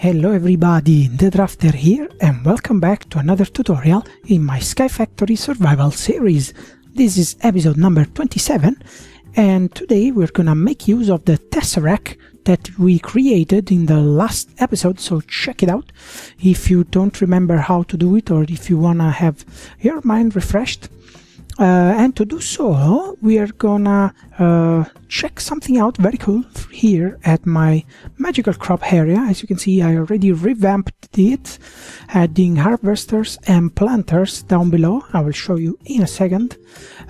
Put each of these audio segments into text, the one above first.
Hello everybody, the Drafter here, and welcome back to another tutorial in my Sky Factory survival series. This is episode number 27, and today we're gonna make use of the Tesseract that we created in the last episode, so check it out if you don't remember how to do it or if you wanna have your mind refreshed. And to do so, we are gonna check something out very cool here at my magical crop area. As you can see, I already revamped it, adding harvesters and planters down below. I will show you in a second.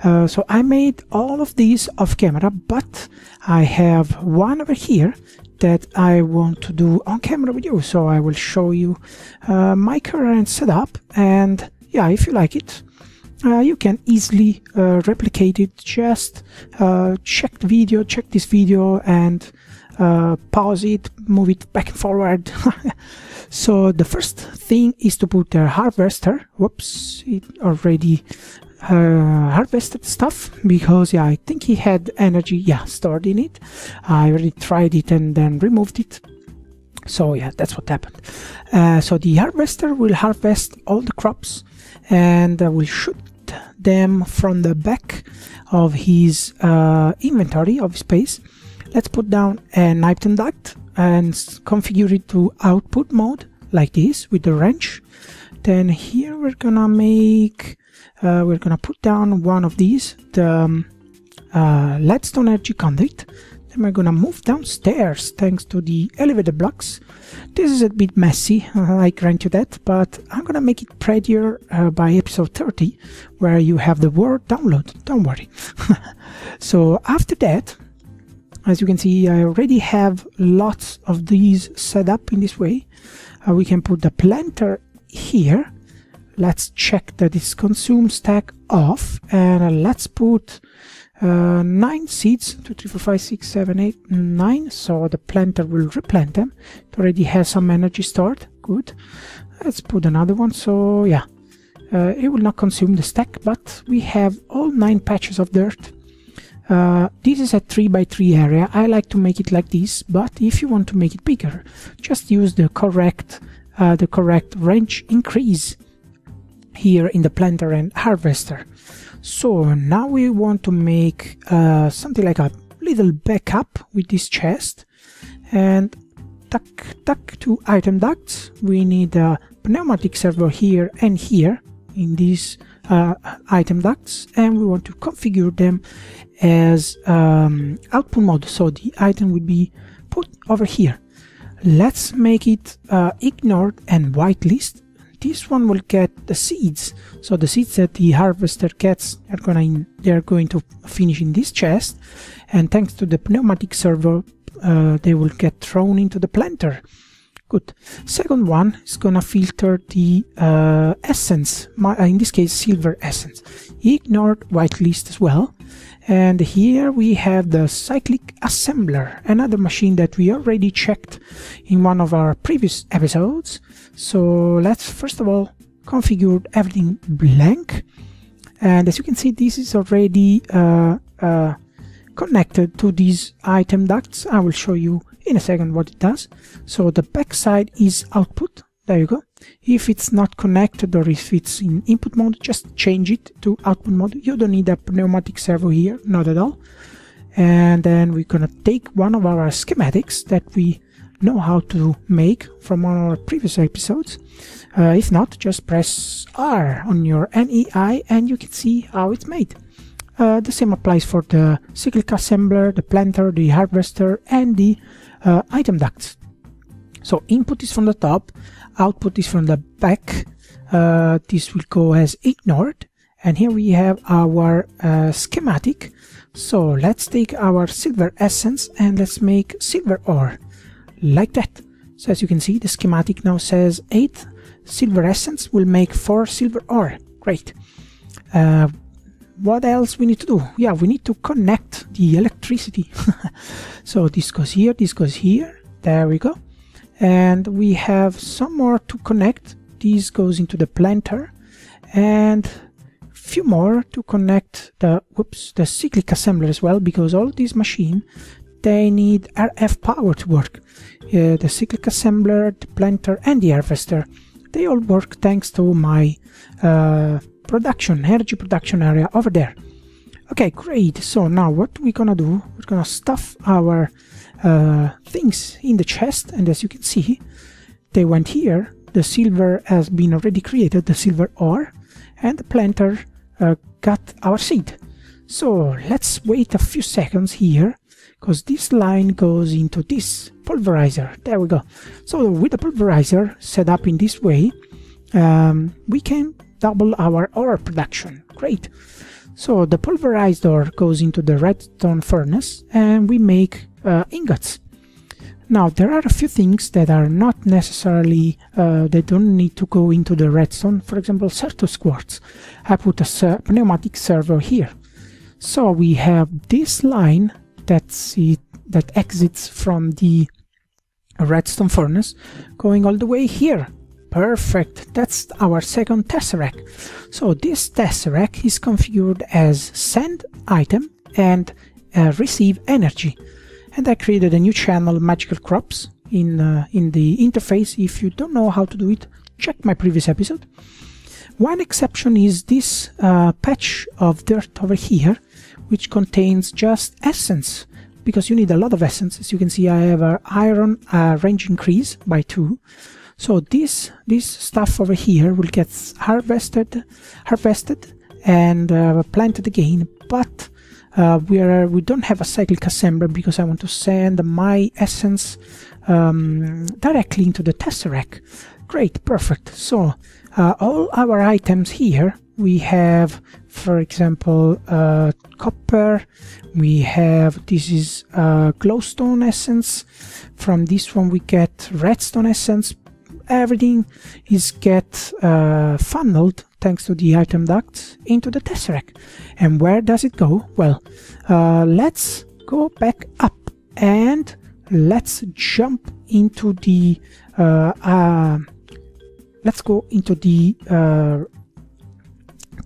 So I made all of these off camera, but I have one over here that I want to do on camera with you. So I will show you my current setup, and yeah, if you like it, you can easily replicate it. Just check this video and pause it, move it back and forward. So the first thing is to put a harvester. Whoops, it already harvested stuff because yeah, I think he had energy stored in it. I already tried it and then removed it. So yeah, that's what happened. So the harvester will harvest all the crops and will shoot them from the back of his inventory of space. Let's put down an item duct and configure it to output mode like this with the wrench. Then here we're gonna put down one of these, the leadstone energy conduit. Then we're gonna move downstairs thanks to the elevator blocks. This is a bit messy, I grant you that, but I'm gonna make it prettier by episode 30, where you have the word download, don't worry. So after that, as you can see, I already have lots of these set up in this way. We can put the planter here. Let's check that it's consume stack off, and let's put 9 seeds, 2, 3, 4, 5, 6, 7, 8, 9, so the planter will replant them. It already has some energy stored, good. Let's put another one, so yeah, it will not consume the stack, but we have all 9 patches of dirt. This is a 3x3 area. I like to make it like this, but if you want to make it bigger, just use the correct range increase here in the planter and harvester. So now we want to make something like a little backup with this chest, and tuck to item ducts. We need a pneumatic servo here and here in these item ducts, and we want to configure them as output mode, so the item will be put over here. Let's make it ignored and whitelist. This one will get the seeds, so the seeds that the harvester gets they're going to finish in this chest, and thanks to the pneumatic servo they will get thrown into the planter. Good. Second one is gonna filter the essence, in this case silver essence. Ignored whitelist as well. And here we have the cyclic assembler, another machine that we already checked in one of our previous episodes. So let's first of all configure everything blank, and as you can see, this is already connected to these item ducts. I will show you in a second what it does. So the back side is output. There you go. If it's not connected or if it's in input mode, just change it to output mode. You don't need a pneumatic servo here, not at all. And then we're gonna take one of our schematics that we know how to make from one of our previous episodes. If not, just press R on your NEI and you can see how it's made. The same applies for the cyclic assembler, the planter, the harvester, and the item ducts. So input is from the top, output is from the back. This will go as ignored, and here we have our schematic. So let's take our silver essence and let's make silver ore like that. So as you can see, the schematic now says 8 silver essence will make 4 silver ore. Great. What else we need to do? Yeah, we need to connect the electricity. So this goes here, this goes here. There we go. And we have some more to connect. This goes into the planter, and a few more to connect the cyclic assembler as well, because all this machine they need RF power to work. The cyclic assembler, the planter and the harvester, they all work thanks to my energy production area over there. Okay, great. So now what we're gonna do, we're gonna stuff our things in the chest, and as you can see, they went here. The silver has been already created, the silver ore, and the planter got our seed. So let's wait a few seconds here, because this line goes into this pulverizer. There we go. So with the pulverizer set up in this way, we can double our ore production. Great. So the pulverized ore goes into the redstone furnace and we make ingots. Now there are a few things that are not necessarily, they don't need to go into the redstone. For example, Certus quartz. I put a pneumatic servo here. So we have this line that exits from the redstone furnace going all the way here. Perfect, that's our second Tesseract. So this Tesseract is configured as send item and receive energy. And I created a new channel, magical crops, in the interface. If you don't know how to do it, check my previous episode. One exception is this patch of dirt over here, which contains just essence, because you need a lot of essence. As you can see, I have an iron range increase by 2. So this stuff over here will get harvested and planted again, but we don't have a cyclic assembler because I want to send my essence directly into the Tesseract. Great, perfect. So all our items here, we have, for example, copper. We have, this is glowstone essence. From this one we get redstone essence. Everything is funneled thanks to the item ducts into the Tesseract. And where does it go? Well, let's go back up and let's jump into the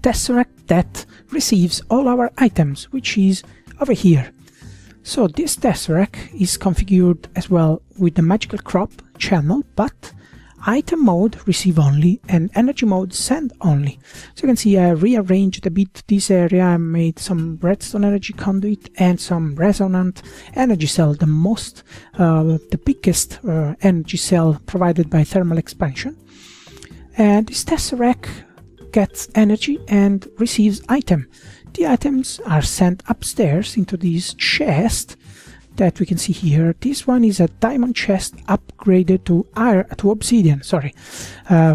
Tesseract that receives all our items, which is over here. So this Tesseract is configured as well with the magical crop channel, but item mode receive only and energy mode send only. So you can see I rearranged a bit this area. I made some redstone energy conduit and some resonant energy cell, the biggest energy cell provided by thermal expansion. And this Tesseract gets energy and receives item. The items are sent upstairs into this chest that we can see here. This one is a diamond chest upgraded to obsidian,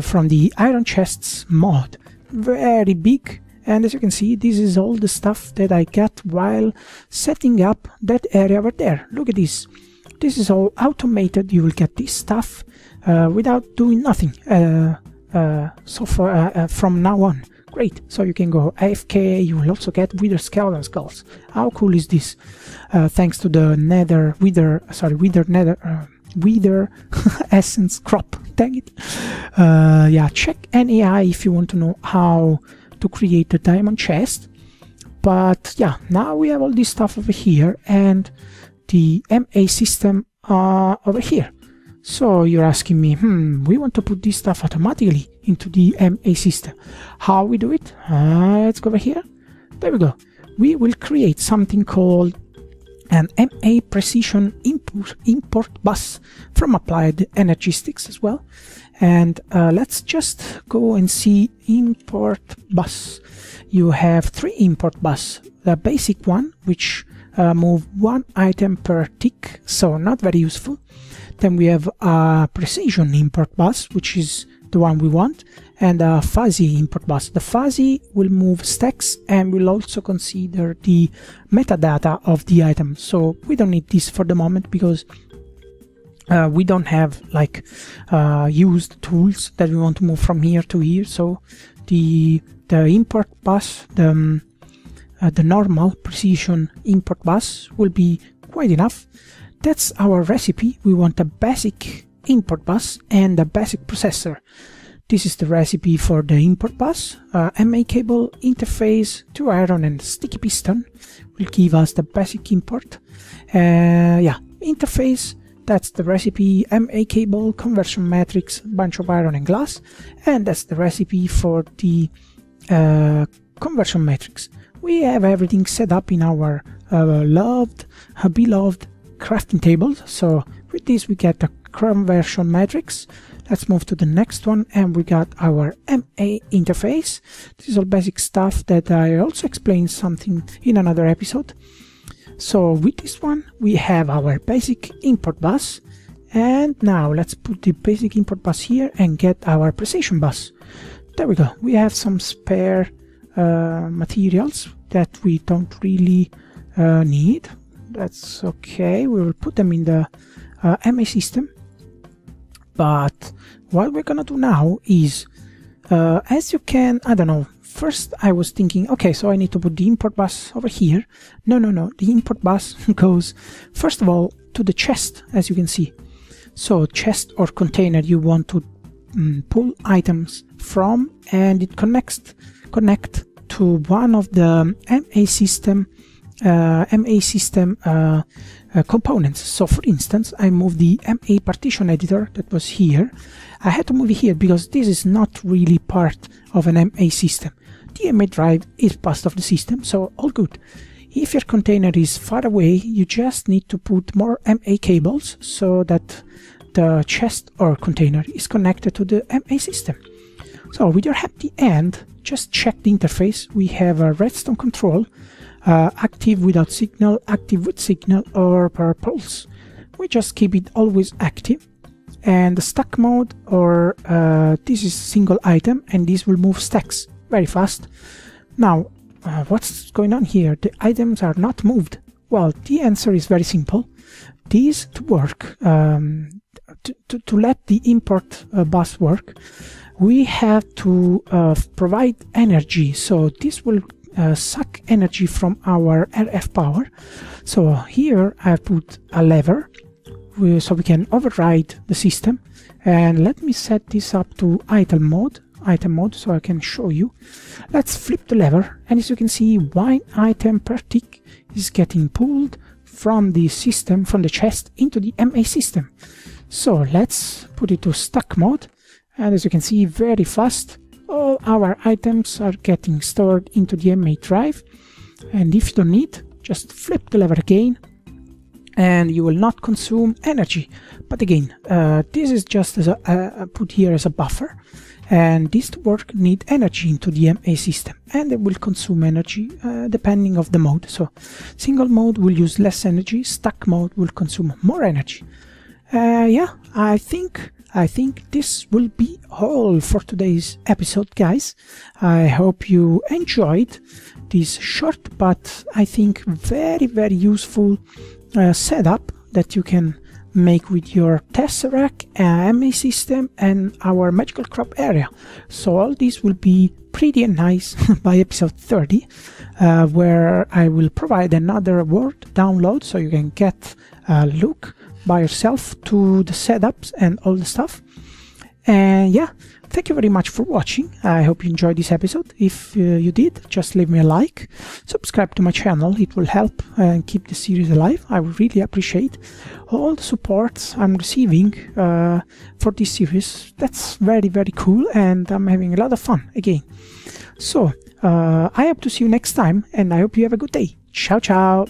from the iron chests mod. Very big, and as you can see, this is all the stuff that I got while setting up that area over there. Look at this. This is all automated. You will get this stuff without doing nothing. From now on. Great, so you can go AFK. You will also get wither skeleton skulls. How cool is this? Thanks to the wither essence crop. Dang it. Yeah, check NAI if you want to know how to create the diamond chest. But yeah, now we have all this stuff over here and the MA system over here. So you're asking me, we want to put this stuff automatically into the MA system. How we do it? Let's go over here. There we go. We will create something called an MA precision import bus from Applied Energistics as well. And let's just go and see import bus. You have 3 import bus. The basic one, which move 1 item per tick, so not very useful. Then we have a precision import bus, which is the one we want, and a fuzzy import bus. The fuzzy will move stacks and will also consider the metadata of the item. So we don't need this for the moment because we don't have like used tools that we want to move from here to here. So the import bus, the normal precision import bus will be quite enough. That's our recipe. We want a basic import bus and a basic processor. This is the recipe for the import bus. MA cable interface to iron and sticky piston will give us the basic import. Yeah, interface, that's the recipe. MA cable, conversion matrix, bunch of iron and glass, and that's the recipe for the conversion matrix. We have everything set up in our beloved crafting table. So with this we get the conversion matrix. Let's move to the next one, and we got our MA interface. This is all basic stuff that I also explained something in another episode. So with this one we have our basic import bus, and now let's put the basic import bus here and get our precision bus. There we go. We have some spare materials that we don't really need. That's okay, we will put them in the MA system. But what we're gonna do now is, as you can, I don't know, first I was thinking, okay, so I need to put the import bus over here. No, the import bus goes first of all to the chest, as you can see. So chest or container you want to pull items from, and it connect to one of the MA system components. So for instance, I moved the MA partition editor that was here. I had to move it here because this is not really part of an MA system. The MA drive is part of the system, so all good. If your container is far away, you just need to put more MA cables so that the chest or container is connected to the MA system. So with your happy end, just check the interface. We have a redstone control, active without signal, active with signal, or per pulse. We just keep it always active. And the stack mode, or this is single item, and this will move stacks very fast. Now, what's going on here? The items are not moved. Well, the answer is very simple. These to work, to let the import bus work, we have to provide energy. So this will suck energy from our RF power. So here I put a lever so we can override the system, and let me set this up to item mode so I can show you. Let's flip the lever, and as you can see, one item per tick is getting pulled from the system, from the chest into the MA system. So let's put it to stack mode, and as you can see, very fast all our items are getting stored into the MA drive. And if you don't need, just flip the lever again and you will not consume energy. But again, this is just as put here as a buffer, and this to work need energy into the MA system, and it will consume energy depending of the mode. So single mode will use less energy, stack mode will consume more energy. Yeah, I think this will be all for today's episode, guys. I hope you enjoyed this short but I think very useful setup that you can make with your Tesseract, MA system, and our magical crop area. So all this will be pretty nice by episode 30, where I will provide another Word download so you can get a look by yourself to the setups and all the stuff. And yeah, thank you very much for watching. I hope you enjoyed this episode. If you did, just leave me a like, subscribe to my channel. It will help and keep the series alive. I would really appreciate all the support I'm receiving for this series. That's very cool, and I'm having a lot of fun again. So I hope to see you next time, and I hope you have a good day. Ciao.